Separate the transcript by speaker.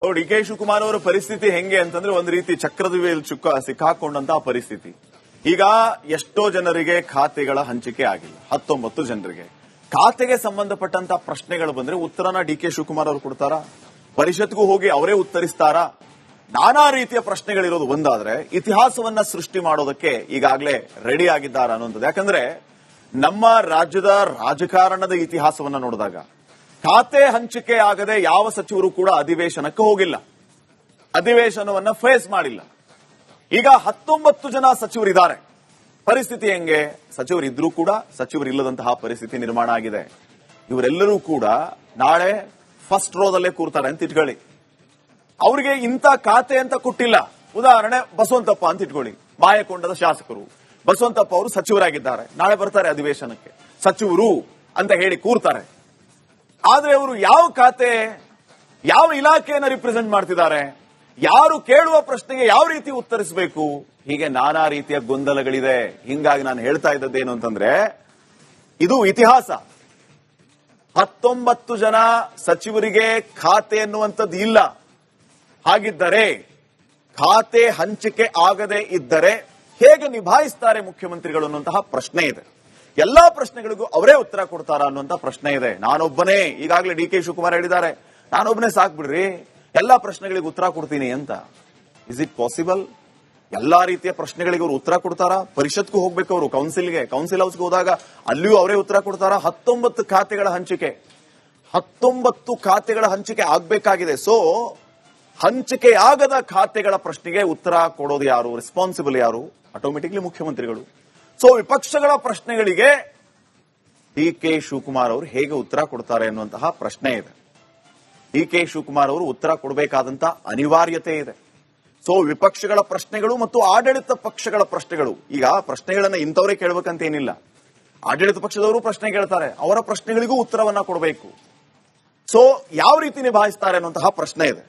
Speaker 1: D K Shivakumar ಅವರ ಪರಿಸ್ಥಿತಿ ಹೆಂಗೆ ಅಂತಂದ್ರೆ ಒಂದು ರೀತಿ ಚಕ್ರವ್ಯೂಹದಲ್ಲಿ ಸಿಕ್ಕಾಕೊಂಡಂತಹ ಪರಿಸ್ಥಿತಿ. ಈಗ ಎಷ್ಟೋ ಜನರಿಗೆ ಖಾತೆಗಳ ಹಂಚಿಕೆ ಆಗಿಲ್ಲ, 19 ಜನರಿಗೆ. ಖಾತೆಗೆ ಸಂಬಂಧಪಟ್ಟಂತಹ ಪ್ರಶ್ನೆಗಳು ಬಂದ್ರೆ ಉತ್ತರನ ಡಿ ಕೆ ಶಿವಕುಮಾರ್ ಅವರು ಕೊಡ್ತಾರಾ? ಪರಿಷತ್ಗೂ ಹೋಗಿ ಅವರೇ ಉತ್ತರಿಸ್ತಾರಾ? ನಾನಾ ರೀತಿಯ ಪ್ರಶ್ನೆಗಳಿರೋದು ಒಂದಾದ್ರೆ, ಇತಿಹಾಸವನ್ನ ಸೃಷ್ಟಿ ಮಾಡೋದಕ್ಕೆ ಈಗಾಗಲೇ ರೆಡಿ ಆಗಿದ್ದಾರೆ ಅನ್ನುವಂಥದ್ದು. ಯಾಕಂದ್ರೆ ನಮ್ಮ ರಾಜ್ಯದ ರಾಜಕಾರಣದ ಇತಿಹಾಸವನ್ನ ನೋಡಿದಾಗ ಖಾತೆ ಹಂಚಿಕೆ ಆಗದೆ ಯಾವ ಸಚಿವರು ಕೂಡ ಅಧಿವೇಶನಕ್ಕೆ ಹೋಗಿಲ್ಲ, ಅಧಿವೇಶನವನ್ನ ಫೇಸ್ ಮಾಡಿಲ್ಲ. ಈಗ 19 ಜನ ಸಚಿವರಿದ್ದಾರೆ. ಪರಿಸ್ಥಿತಿ ಹೆಂಗೆ? ಸಚಿವರಿದ್ರೂ ಕೂಡ ಸಚಿವರಿಲ್ಲದಂತಹ ಪರಿಸ್ಥಿತಿ ನಿರ್ಮಾಣ ಆಗಿದೆ. ಇವರೆಲ್ಲರೂ ಕೂಡ ನಾಳೆ ಫಸ್ಟ್ ರೋದಲ್ಲೇ ಕೂರ್ತಾರೆ ಅಂತ ಇಟ್ಕೊಳ್ಳಿ. ಅವರಿಗೆ ಇಂಥ ಖಾತೆ ಅಂತ ಕೊಟ್ಟಿಲ್ಲ. ಉದಾಹರಣೆ ಬಸವಂತಪ್ಪ ಅಂತ ಇಟ್ಕೊಳ್ಳಿ, ಮಾಯಕೊಂಡದ ಶಾಸಕರು. ಬಸವಂತಪ್ಪ ಅವರು ಸಚಿವರಾಗಿದ್ದಾರೆ, ನಾಳೆ ಬರ್ತಾರೆ ಅಧಿವೇಶನಕ್ಕೆ, ಸಚಿವರು ಅಂತ ಹೇಳಿ ಕೂರ್ತಾರೆ. ಆದ್ರೆ ಅವರು ಯಾವ ಖಾತೆ, ಯಾವ ಇಲಾಖೆಯನ್ನು ರಿಪ್ರೆಸೆಂಟ್ ಮಾಡ್ತಿದ್ದಾರೆ, ಯಾರು ಕೇಳುವ ಪ್ರಶ್ನೆಗೆ ಯಾವ ರೀತಿ ಉತ್ತರಿಸಬೇಕು, ಹೀಗೆ ನಾನಾ ರೀತಿಯ ಗೊಂದಲಗಳಿದೆ. ಹಿಂಗಾಗಿ ನಾನು ಹೇಳ್ತಾ ಇದ್ದದ್ದೇನು ಅಂತಂದ್ರೆ, ಇದು ಇತಿಹಾಸ. 19 ಜನ ಸಚಿವರಿಗೆ ಖಾತೆ ಅನ್ನುವಂಥದ್ದು ಇಲ್ಲ. ಹಾಗಿದ್ದರೆ ಖಾತೆ ಹಂಚಿಕೆ ಆಗದೆ ಇದ್ದರೆ ಹೇಗೆ ನಿಭಾಯಿಸ್ತಾರೆ ಮುಖ್ಯಮಂತ್ರಿಗಳು ಅನ್ನುವಂತಹ ಪ್ರಶ್ನೆ ಇದೆ. ಎಲ್ಲಾ ಪ್ರಶ್ನೆಗಳಿಗೂ ಅವರೇ ಉತ್ತರ ಕೊಡ್ತಾರಾ ಅನ್ನುವಂತ ಪ್ರಶ್ನೆ ಇದೆ. ನಾನೊಬ್ಬನೇ, ಈಗಾಗಲೇ ಡಿ ಕೆ ಶಿವಕುಮಾರ್ ಹೇಳಿದ್ದಾರೆ, ನಾನೊಬ್ಬನೇ ಸಾಕ್ಬಿಡ್ರಿ, ಎಲ್ಲಾ ಪ್ರಶ್ನೆಗಳಿಗೆ ಉತ್ತರ ಕೊಡ್ತೀನಿ ಅಂತ. Is it possible? ಎಲ್ಲಾ ರೀತಿಯ ಪ್ರಶ್ನೆಗಳಿಗೆ ಅವರು ಉತ್ತರ ಕೊಡ್ತಾರಾ? ಪರಿಷತ್ಗೂ ಹೋಗ್ಬೇಕು ಅವರು, ಕೌನ್ಸಿಲ್ ಹೌಸ್ಗೆ ಹೋದಾಗ ಅಲ್ಲಿಯೂ ಅವರೇ ಉತ್ತರ ಕೊಡ್ತಾರಾ? 19 ಖಾತೆಗಳ ಹಂಚಿಕೆ, 19 ಖಾತೆಗಳ ಹಂಚಿಕೆ ಆಗ್ಬೇಕಾಗಿದೆ. ಸೊ ಹಂಚಿಕೆಯಾಗದ ಖಾತೆಗಳ ಪ್ರಶ್ನೆಗೆ ಉತ್ತರ ಕೊಡೋದು ಯಾರು? ರೆಸ್ಪಾನ್ಸಿಬಲ್ ಯಾರು? ಆಟೋಮೆಟಿಕ್ಲಿ ಮುಖ್ಯಮಂತ್ರಿಗಳು. ಸೊ ವಿಪಕ್ಷಗಳ ಪ್ರಶ್ನೆಗಳಿಗೆ ಡಿ ಕೆ ಶಿವಕುಮಾರ್ ಅವರು ಹೇಗೆ ಉತ್ತರ ಕೊಡ್ತಾರೆ ಅನ್ನುವಂತಹ ಪ್ರಶ್ನೆ ಇದೆ. ಡಿ ಕೆ ಶಿವಕುಮಾರ್ ಅವರು ಉತ್ತರ ಕೊಡಬೇಕಾದಂತಹ ಅನಿವಾರ್ಯತೆ ಇದೆ. ಸೊ ವಿಪಕ್ಷಗಳ ಪ್ರಶ್ನೆಗಳು ಮತ್ತು ಆಡಳಿತ ಪಕ್ಷಗಳ ಪ್ರಶ್ನೆಗಳು, ಈಗ ಪ್ರಶ್ನೆಗಳನ್ನ ಇಂಥವರೇ ಕೇಳಬೇಕಂತ ಏನಿಲ್ಲ. ಆಡಳಿತ ಪಕ್ಷದವರು ಪ್ರಶ್ನೆ ಕೇಳ್ತಾರೆ, ಅವರ ಪ್ರಶ್ನೆಗಳಿಗೂ ಉತ್ತರವನ್ನ ಕೊಡಬೇಕು. ಸೊ ಯಾವ ರೀತಿ ನಿಭಾಯಿಸ್ತಾರೆ ಅನ್ನುವಂತಹ ಪ್ರಶ್ನೆ ಇದೆ.